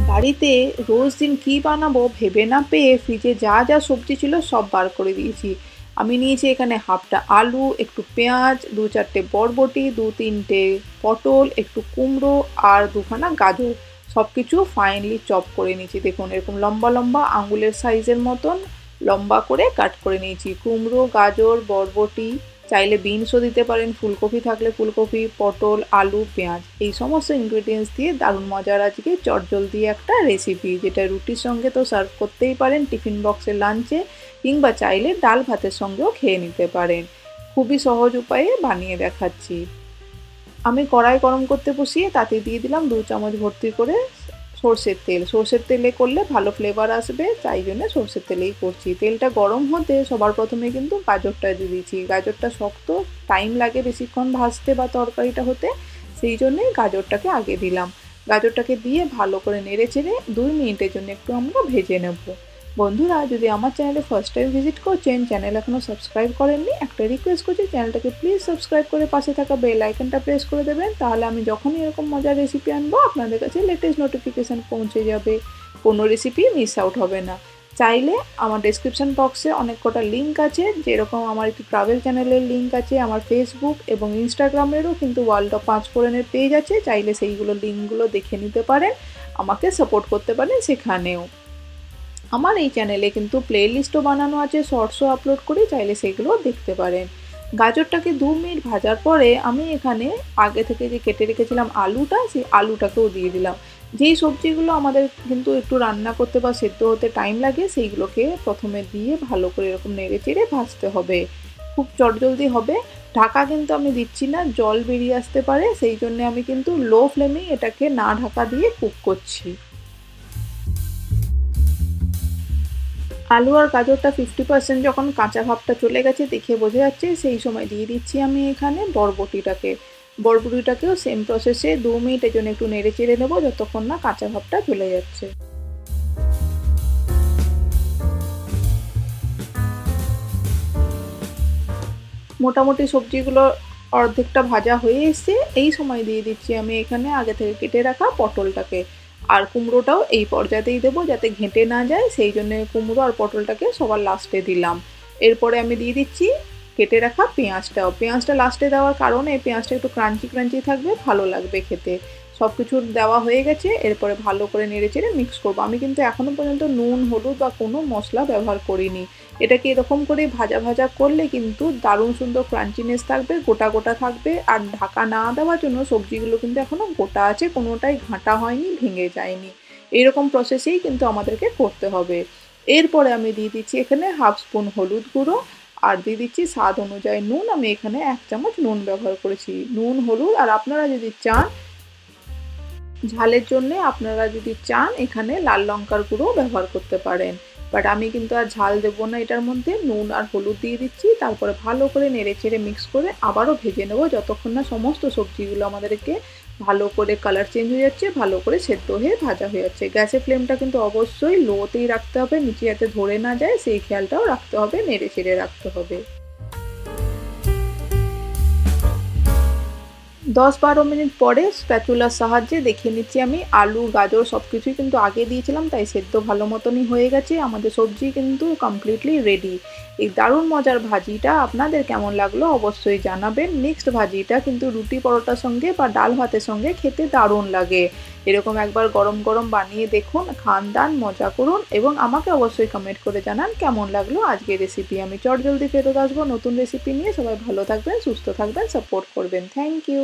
বাড়িতে রোজ দিন কী বানাবো ভেবে না পেয়ে ফ্রিজে যা যা সবজি ছিল সব বার করে দিয়েছি। আমি নিয়েছি এখানে হাফটা আলু, একটু পেঁয়াজ, 2-4টে বরবটি, 2-3টে পটল, একটু কুমড়ো আর 2খানা গাজর। সব কিছু ফাইনলি চপ করে নিয়েছি। দেখুন এরকম লম্বা লম্বা আঙুলের সাইজের মতন লম্বা করে কাট করে নিয়েছি। কুমড়ো, গাজর, বরবটি, চাইলে বিনসও দিতে পারেন, ফুলকপি থাকলে ফুলকপি, পটল, আলু, পেঁয়াজ, এই সমস্ত ইনগ্রেডিয়েন্টস দিয়ে দারুণ মজার আজকে চটজলদি একটা রেসিপি, যেটা রুটির সঙ্গে তো সার্ভ করতেই পারেন, টিফিন বক্সে, লাঞ্চে, কিংবা চাইলে ডাল ভাতের সঙ্গেও খেয়ে নিতে পারেন। খুবই সহজ উপায়ে বানিয়ে দেখাচ্ছি। আমি কড়াই গরম করতে বসিয়ে তাতে দিয়ে দিলাম 2 চামচ ভর্তি করে সর্ষের তেল। সর্ষের তেলে করলে ভালো ফ্লেভার আসবে, তাই জন্য সর্ষের তেলেই করছি। তেলটা গরম হতে সবার প্রথমে কিন্তু গাজরটা দিয়ে দিচ্ছি। গাজরটা শক্ত, টাইম লাগে বেশিক্ষণ ভাজতে বা তরকারিটা হতে, সেই জন্যই গাজরটাকে আগে দিলাম। গাজরটাকে দিয়ে ভালো করে নেড়ে চেড়ে 2 মিনিটের জন্য একটু আমরা ভেজে নেব। বন্ধুরা, যদি আমার চ্যানেলে ফার্স্ট টাইম ভিজিট করছেন, চ্যানেল এখনও সাবস্ক্রাইব করেননি, একটা রিকোয়েস্ট করছি, চ্যানেলটাকে প্লিজ সাবস্ক্রাইব করে পাশে থাকা বেল আইকনটা প্রেস করে দেবেন। তাহলে আমি যখনই এরকম মজার রেসিপি আনবো আপনাদের কাছে লেটেস্ট নোটিফিকেশান পৌঁছে যাবে, কোনো রেসিপি মিস আউট হবে না। চাইলে আমার ডেসক্রিপশন বক্সে অনেক কটা লিঙ্ক আছে, যেরকম আমার একটি ট্রাভেল চ্যানেলের লিঙ্ক আছে, আমার ফেসবুক এবং ইনস্টাগ্রামেরও কিন্তু ওয়ার্ল্ড অফ পাঁচফোড়নের পেজ আছে, চাইলে সেইগুলো লিঙ্কগুলো দেখে নিতে পারেন, আমাকে সাপোর্ট করতে পারেন সেখানেও। আমার এই চ্যানেলে কিন্তু প্লেলিস্টও বানানো আছে, শর্টসও আপলোড করি, চাইলে সেগুলো দেখতে পারেন। গাজরটাকে 2 মিনিট ভাজার পরে আমি এখানে আগে থেকে যে কেটে রেখেছিলাম আলুটা, সেই আলুটাকেও দিয়ে দিলাম। যেই সবজিগুলো আমাদের কিন্তু একটু রান্না করতে বা সেদ্ধ হতে টাইম লাগে, সেইগুলোকে প্রথমে দিয়ে ভালো করে এরকম নেড়ে চেড়ে ভাজতে হবে। খুব চটজলদি হবে। ঢাকা কিন্তু আমি দিচ্ছি না, জল বেরিয়ে আসতে পারে, সেই জন্য আমি কিন্তু লো ফ্লেমেই এটাকে না ঢাকা দিয়ে কুক করছি। আলু আর গাজরটা 50% যখন কাঁচা ভাবটা চলে গেছে দেখে বোঝা যাচ্ছে, সেই সময় দিয়ে দিচ্ছি আমি এখানে বরবটিটাকে। বরবটিটাকেও সেম প্রসেসে 2 মিনিটের জন্য একটু নেড়ে চেড়ে নেবো, যতক্ষণ না কাঁচা ভাবটা চলে যাচ্ছে। মোটামুটি সবজিগুলো অর্ধেকটা ভাজা হয়ে এসছে, এই সময় দিয়ে দিচ্ছি আমি এখানে আগে থেকে কেটে রাখা পটলটাকে। আর কুমড়োটাও এই পর্যায়েই দেবো, যাতে ঘেঁটে না যায়, সেই জন্য কুমড়ো আর পটলটাকে সবার লাস্টে দিলাম। এরপরে আমি দিয়ে দিচ্ছি কেটে রাখা পেঁয়াজটাও। পেঁয়াজটা লাস্টে দেওয়ার কারণে পেঁয়াজটা একটু ক্রাঞ্চি ক্রাঞ্চি থাকবে, ভালো লাগবে খেতে। সব কিছু দেওয়া হয়ে গেছে, এরপরে ভালো করে নেড়ে চেড়ে মিক্স করবো। আমি কিন্তু এখনও পর্যন্ত নুন, হলুদ বা কোনো মশলা ব্যবহার করিনি। এটাকে এরকম করে ভাজা ভাজা করলে কিন্তু দারুণ সুন্দর ক্রাঞ্চিনেস থাকবে, গোটা গোটা থাকবে। আর ঢাকা না দেওয়ার জন্য সবজিগুলো কিন্তু এখনও গোটা আছে, কোনোটাই ঘাঁটা হয়নি, ভেঙে যায়নি। এইরকম প্রসেসেই কিন্তু আমাদেরকে করতে হবে। এরপরে আমি দিয়ে দিচ্ছি এখানে 1/2 স্পুন হলুদ গুঁড়ো, আর দিয়ে দিচ্ছি স্বাদ অনুযায়ী নুন। আমি এখানে 1 চামচ নুন ব্যবহার করেছি। নুন, হলুদ, আর আপনারা যদি চান ঝালের জন্য, আপনারা যদি চান এখানে লাল লঙ্কার গুঁড়ো ব্যবহার করতে পারেন, বাট আমি কিন্তু আর ঝাল দেবো না এটার মধ্যে। নুন আর হলুদ দিয়ে দিচ্ছি, তারপরে ভালো করে নেড়ে চেড়ে মিক্স করে আবারও ভেজে নেবো, যতক্ষণ না সমস্ত সবজিগুলো আমাদেরকে ভালো করে কালার চেঞ্জ হয়ে যাচ্ছে, ভালো করে সেদ্ধ হয়ে ভাজা হয়ে যাচ্ছে। গ্যাসের ফ্লেমটা কিন্তু অবশ্যই লোতেই রাখতে হবে, নিচে যাতে ধরে না যায় সেই খেয়ালটাও রাখতে হবে, নেড়ে চেড়ে রাখতে হবে। 10-12 মিনিট পরে স্প্যাচুলার সাহায্যে দেখে নিচ্ছি আমি আলু, গাজর সব কিছুই কিন্তু আগে দিয়েছিলাম, তাই সেদ্ধ ভালো মতনই হয়ে গেছে। আমাদের সবজি কিন্তু কমপ্লিটলি রেডি। এই দারুণ মজার ভাজিটা আপনাদের কেমন লাগলো অবশ্যই জানাবেন। নেক্সট ভাজিটা কিন্তু রুটি পরোটার সঙ্গে বা ডাল ভাতের সঙ্গে খেতে দারুণ লাগে। এরকম একবার গরম গরম বানিয়ে দেখুন, খান দান, মজা করুন, এবং আমাকে অবশ্যই কমেন্ট করে জানান কেমন লাগলো আজকের রেসিপি। আমি চটজলদি ফেরত আসবো নতুন রেসিপি নিয়ে। সবাই ভালো থাকবেন, সুস্থ থাকবেন, সাপোর্ট করবেন। Thank you.